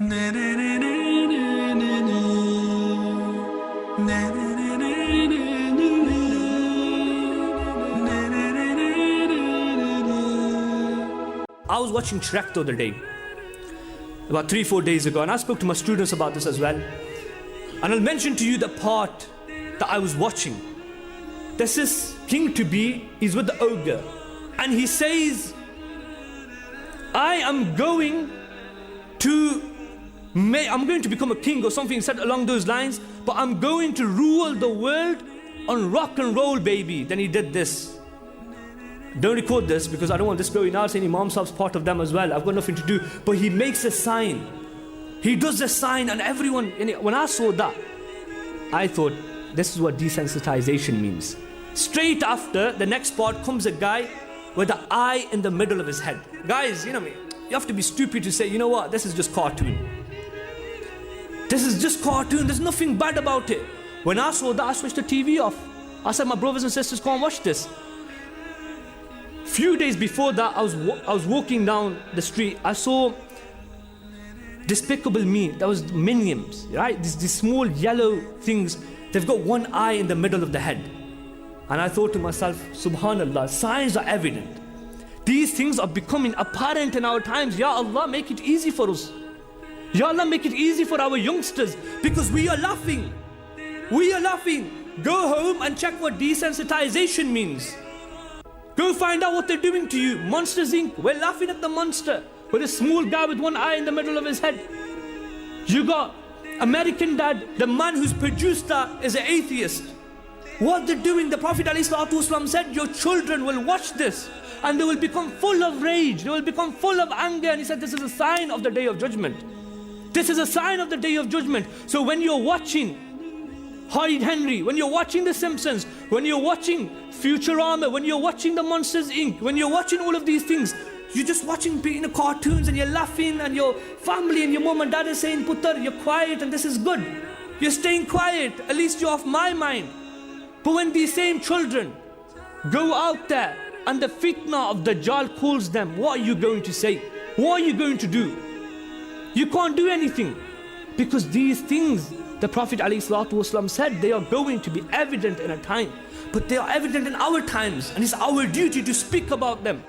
I was watching Shrek the other day, about 3-4 days ago, and I spoke to my students about this as well. And I'll mention to you the part that I was watching. There's this king to be, he's with the ogre, and he says, I am going to become a king or something said along those lines, but I'm going to rule the world on rock and roll, baby. Then he did this. Don't record this because I don't want this going out saying Imam Sahib's part of them as well. I've got nothing to do. But he makes a sign. He does a sign, and everyone, when I saw that, I thought, this is what desensitization means. Straight after, the next part comes a guy with the eye in the middle of his head. Guys, you have to be stupid to say, you know what, this is just cartoon. This is just cartoon, there's nothing bad about it. When I saw that, I switched the TV off. I said, my brothers and sisters, can't watch this. Few days before that, I was walking down the street. I saw Despicable Me. That was Minions, right? These small yellow things. They've got one eye in the middle of the head. And I thought to myself, Subhanallah, signs are evident. These things are becoming apparent in our times. Ya Allah, make it easy for us. Ya Allah, make it easy for our youngsters, because we are laughing. We are laughing. Go home and check what desensitization means. Go find out what they're doing to you. Monsters Inc. We're laughing at the monster with a small guy with one eye in the middle of his head. You got American Dad, the man who's produced that is an atheist. What they're doing, the Prophet ﷺ said, your children will watch this and they will become full of rage. They will become full of anger. And he said, this is a sign of the Day of Judgment. This is a sign of the Day of Judgment. So when you're watching Horrid Henry, when you're watching The Simpsons, when you're watching Futurama, when you're watching the Monsters Inc., when you're watching all of these things, you're just watching cartoons and you're laughing, and your family and your mom and dad is saying, Putter, you're quiet and this is good. You're staying quiet, at least you're off my mind. But when these same children go out there and the fitna of Dajjal calls them, what are you going to say? What are you going to do? You can't do anything, because these things, the Prophet ﷺ said, they are going to be evident in a time. But they are evident in our times, and it's our duty to speak about them.